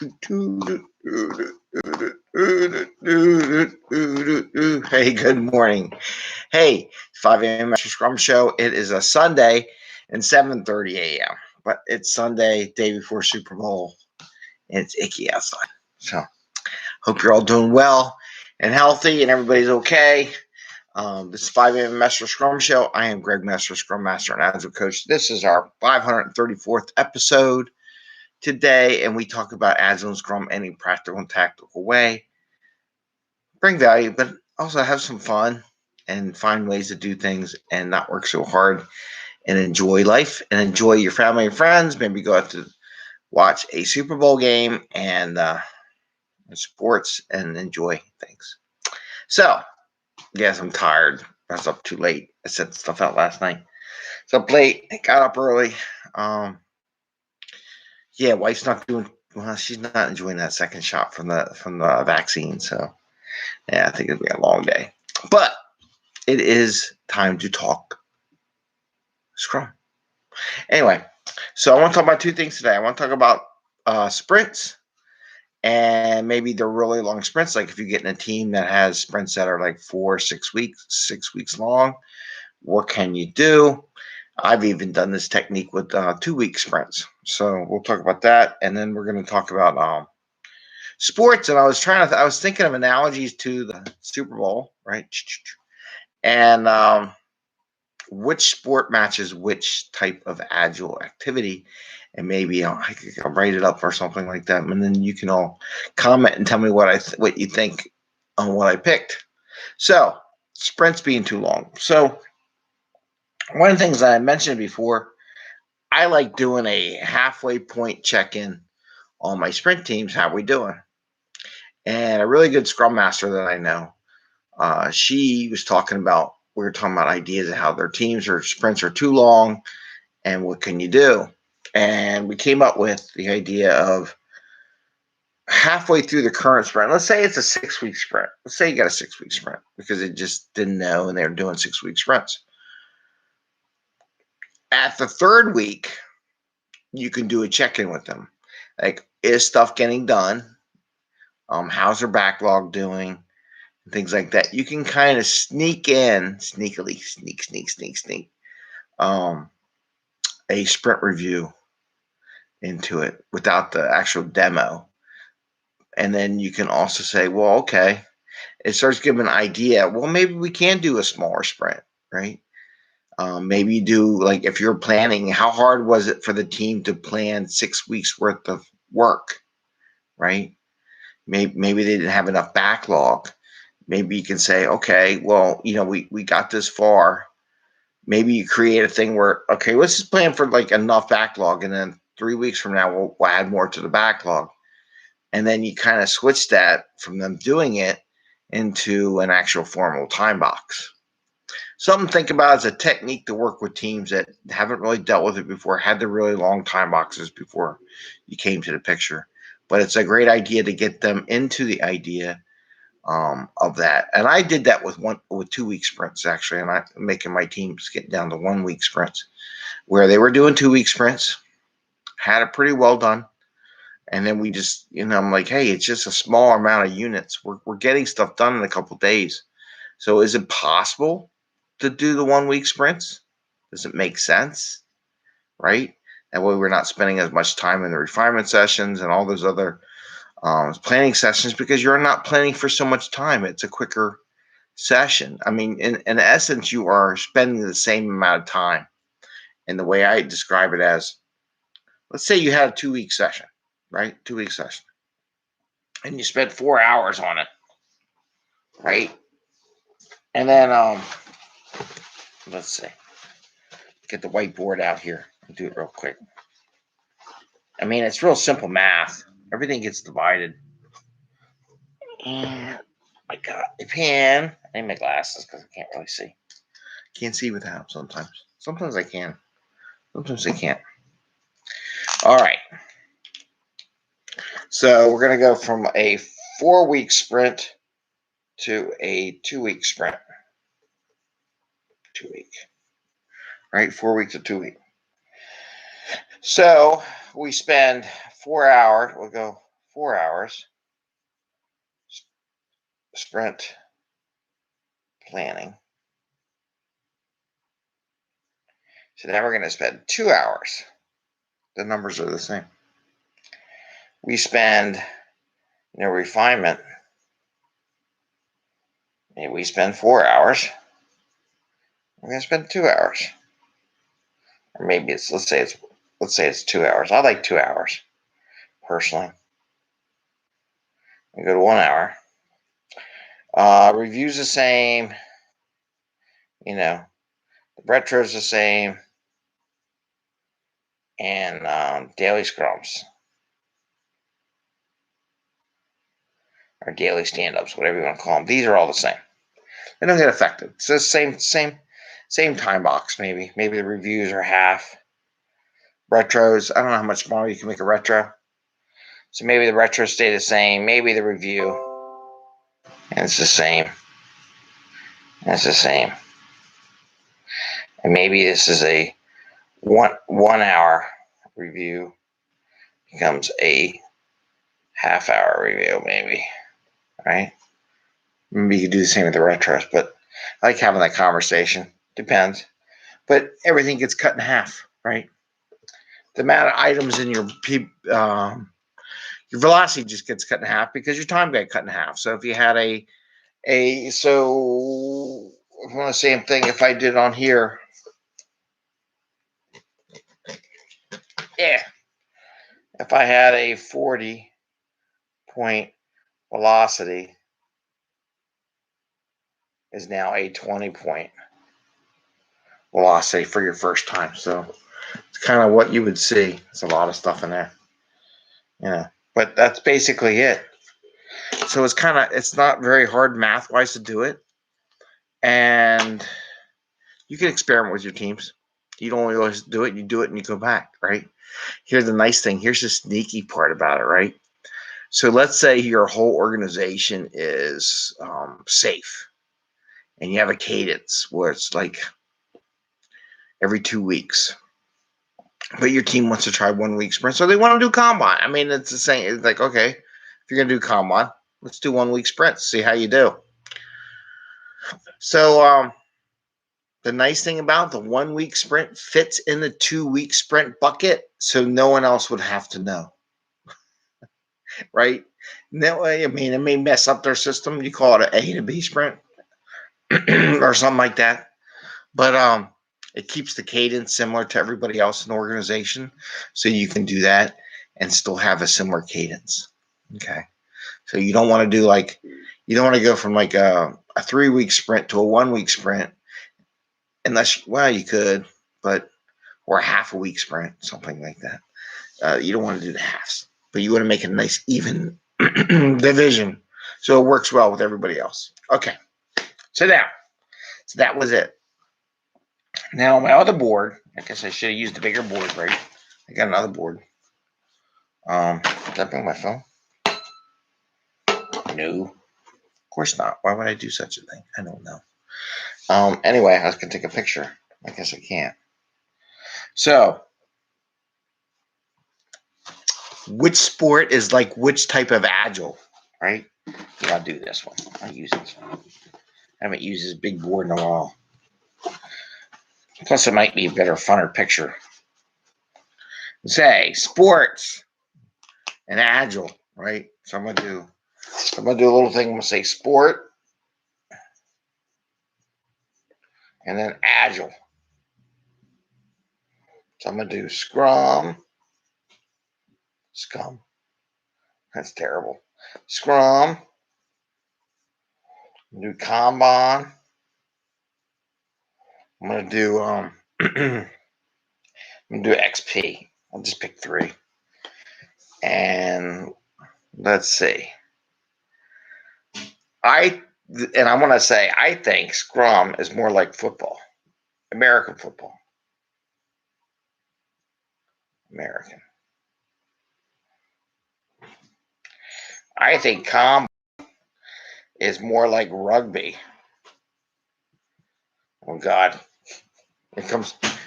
Hey, good morning. Hey, 5 a.m. Mester Scrum Show. It is a Sunday and 7:30 a.m. But it's Sunday, day before Super Bowl, and it's icky outside. So, hope you're all doing well and healthy, and everybody's okay. This is 5 a.m. Mester Scrum Show. I am Greg Mester, Scrum Master and Agile Coach. This is our 534th episode today, and we talk about Agile and Scrum in a practical and tactical way. Bring value, but also have some fun and find ways to do things and not work so hard and enjoy life and enjoy your family and friends. Maybe go out to watch a Super Bowl game and sports and enjoy things. So, yes, I'm tired. I was up too late. I sent stuff out last night. So up late, I got up early. Wife's not doing well. She's not enjoying that second shot from the vaccine. So yeah, I think it'll be a long day. But it is time to talk Scrum. Anyway, so I want to talk about two things today. I want to talk about sprints, and maybe they're really long sprints. Like if you get in a team that has sprints that are like 4 or 6 weeks, 6 weeks long, what can you do? I've even done this technique with 2-week sprints. So we'll talk about that, and then we're going to talk about sports. And I was thinking of analogies to the Super Bowl, right? And which sport matches which type of agile activity, and maybe I'll write it up or something like that, and then you can all comment and tell me what you think on what I picked. So sprints being too long. So one of the things that I mentioned before, I like doing a halfway point check-in on my sprint teams. How we doing? And a really good Scrum Master that I know, she was talking about, we were talking about ideas of how their teams or sprints are too long and what can you do? And we came up with the idea of halfway through the current sprint. Let's say it's a 6-week sprint. Let's say you got a 6-week sprint because it just didn't know and they were doing 6-week sprints. At the third week, you can do a check-in with them. Like, is stuff getting done? How's their backlog doing? Things like that. You can kind of sneak, a sprint review into it without the actual demo. And then you can also say, well, okay, it starts giving an idea. Well, maybe we can do a smaller sprint, right? Maybe you do, like if you're planning, how hard was it for the team to plan 6 weeks worth of work, right? Maybe they didn't have enough backlog. Maybe you can say, okay, well, we got this far. Maybe you create a thing where, okay, let's just plan for like enough backlog, and then 3 weeks from now, we'll add more to the backlog. And then you kind of switch that from them doing it into an actual formal time box. Something to think about as a technique to work with teams that haven't really dealt with it before, had the really long time boxes before you came to the picture. But it's a great idea to get them into the idea of that. And I did that with 2-week sprints, actually, and I'm making my teams get down to 1-week sprints where they were doing 2-week sprints, had it pretty well done. And then we just, I'm like, hey, it's just a small amount of units. We're getting stuff done in a couple days. So is it possible to do the 1-week sprints? Does it make sense? Right? That way we're not spending as much time in the refinement sessions and all those other planning sessions, because you're not planning for so much time. It's a quicker session. I mean, in essence, you are spending the same amount of time. And the way I describe it as, let's say you had a 2-week session, right? 2-week session. And you spent 4 hours on it, right? And then, let's see, get the whiteboard out here and do it real quick. I mean, it's real simple math. Everything gets divided. And I got a pen. I need my glasses because I can't really see. Can't see without them sometimes. Sometimes I can. Sometimes I can't. All right. So we're going to go from a 4-week sprint to a 2-week sprint. 2-week. Right? 4 weeks to 2 weeks. So we spend 4 hours. We'll go 4 hours sprint planning. So now we're going to spend 2 hours. The numbers are the same. We spend, refinement. Maybe we spend 4 hours. We're going to spend 2 hours. Or maybe let's say it's 2 hours. I like 2 hours, personally. We go to 1 hour. Review's the same. The retro's the same. And daily scrums. Or daily stand-ups, whatever you want to call them. These are all the same. They don't get affected. It's the same time box, maybe. Maybe the reviews are half. Retros, I don't know how much smaller you can make a retro. So maybe the retros stay the same. Maybe the review. And it's the same. And it's the same. And maybe this is a 1 hour review. Becomes a half-hour review, maybe. Right? Maybe you could do the same with the retros, but I like having that conversation. Depends. But everything gets cut in half, right? The amount of items in your velocity just gets cut in half because your time got cut in half. So if you had so I want the same thing if I did on here. Yeah. If I had a 40-point velocity is now a 20-point velocity for your first time. So it's kind of what you would see. It's a lot of stuff in there. But that's basically it. So it's not very hard math-wise to do it. And you can experiment with your teams. You don't always do it. You do it and you go back, right? Here's the nice thing. Here's the sneaky part about it, right? So let's say your whole organization is safe. And you have a cadence where it's like every 2 weeks. But your team wants to try 1 week sprint. So they want to do Kanban. I mean, it's the same. It's like, okay, if you're going to do Kanban, let's do 1 week sprints. See how you do. So the nice thing about the 1 week sprint fits in the 2 week sprint bucket. So no one else would have to know. Right? That way, I mean, it may mess up their system. You call it an A to B sprint or something like that. But it keeps the cadence similar to everybody else in the organization. So you can do that and still have a similar cadence. Okay. So you don't want to do you don't want to go from like a 3 week sprint to a 1 week sprint unless, well, you could, or a half a week sprint, something like that. You don't want to do the halves, but you want to make a nice even division so it works well with everybody else. Okay. So that was it. Now, my other board, I guess I should have used a bigger board, right? I got another board. Did I bring my phone? No. Of course not. Why would I do such a thing? I don't know. Anyway, I was going to take a picture. I guess I can't. So, which sport is like which type of Agile, right? Yeah, I'll do this one. I'll use this one. I haven't used this big board in a while. Plus, it might be a better, funner picture. Say, sports and Agile, right? So I'm gonna do a little thing. I'm gonna say sport, and then Agile. So I'm gonna do Scrum. That's terrible. Scrum. Do Kanban. I'm gonna do I'm gonna do XP. I'll just pick 3. And let's see. I want to say I think Scrum is more like football, American football. American. I think Kanban is more like rugby. Oh God, here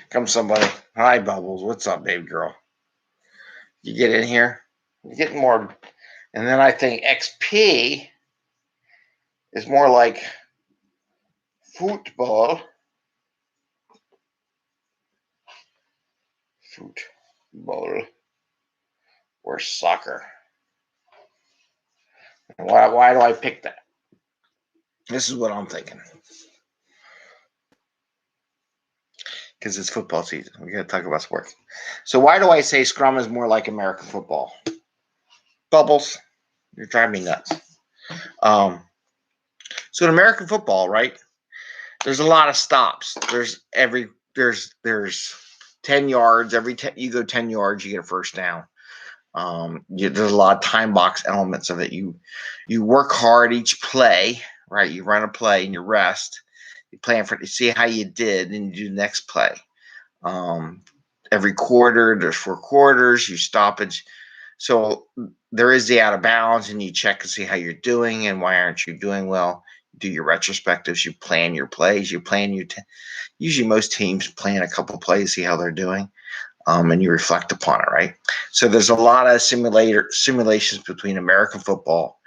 comes somebody. Hi, Bubbles. What's up, baby girl? You get in here. You're getting more And then I think XP is more like football. Football or soccer. Why do I pick that? This is what I'm thinking. Because it's football season. We got to talk about sports. So why do I say Scrum is more like American football? Bubbles, you're driving me nuts. So in American football, right? There's a lot of stops. There's 10 yards. You go 10 yards, you get a first down. There's a lot of time box elements of it. You work hard each play, right? You run a play and you rest. You plan for it. You see how you did, and you do the next play. Every quarter, there's 4 quarters. You stoppage. So there is the out of bounds, and you check and see how you're doing and why aren't you doing well. You do your retrospectives. You plan your plays. You plan usually most teams plan a couple plays, see how they're doing. And you reflect upon it, right? So there's a lot of simulations between American football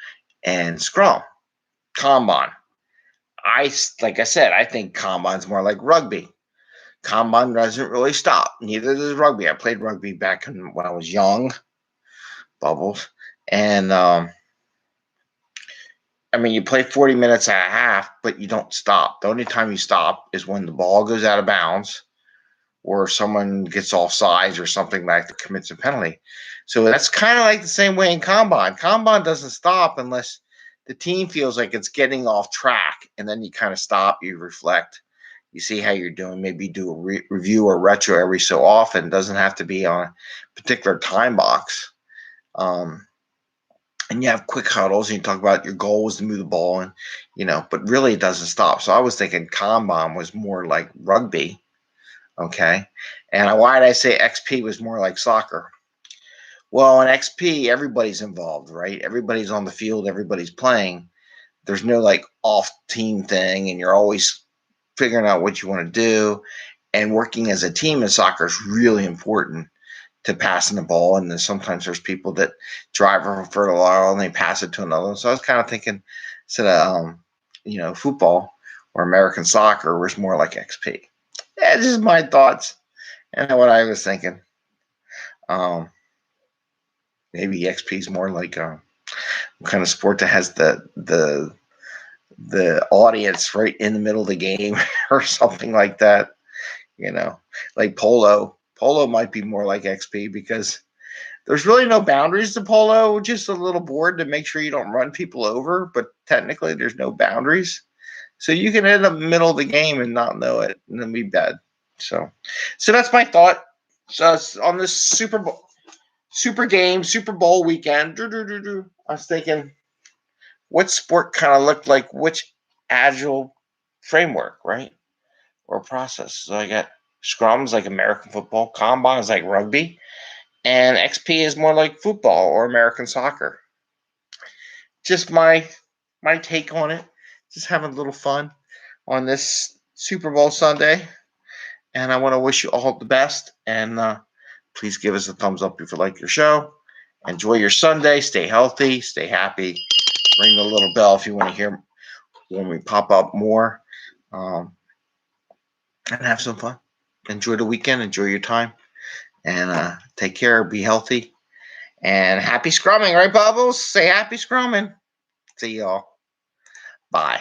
and Scrum. Kanban. Like I said, I think Kanban's more like rugby. Kanban doesn't really stop. Neither does rugby. I played rugby back when I was young, Bubbles. And you play 40 minutes at a half, but you don't stop. The only time you stop is when the ball goes out of bounds or someone gets offsides or something like that, commits a penalty. So that's kind of like the same way in Kanban. Kanban doesn't stop unless the team feels like it's getting off track, and then you kind of stop, you reflect, you see how you're doing, maybe do a review or retro every so often. It doesn't have to be on a particular time box. And you have quick huddles, and you talk about your goal was to move the ball, and but really it doesn't stop. So I was thinking Kanban was more like rugby. Okay. And why did I say XP was more like soccer? Well, in XP, everybody's involved, right? Everybody's on the field, everybody's playing. There's no like off team thing, and you're always figuring out what you want to do. And working as a team in soccer is really important to passing the ball. And then sometimes there's people that drive for a while and they pass it to another one. So I was kind of thinking instead of football or American soccer was more like XP. Yeah, this is my thoughts and what I was thinking. Maybe XP is more like kind of sport that has the audience right in the middle of the game or something like that. Like polo. Polo might be more like XP because there's really no boundaries to polo, just a little board to make sure you don't run people over, but technically there's no boundaries. So you can end up in the middle of the game and not know it and then be bad. So that's my thought. So it's on this Super Bowl weekend. I was thinking, what sport kind of looked like which Agile framework, right? Or process. So I got Scrum's like American football, Kanban is like rugby, and XP is more like football or American soccer. Just my take on it. Just having a little fun on this Super Bowl Sunday. And I want to wish you all the best. And please give us a thumbs up if you like your show. Enjoy your Sunday. Stay healthy. Stay happy. Ring the little bell if you want to hear when we pop up more. And have some fun. Enjoy the weekend. Enjoy your time. And take care. Be healthy. And happy scrumming, right, Bubbles? Say happy scrumming. See y'all. Bye.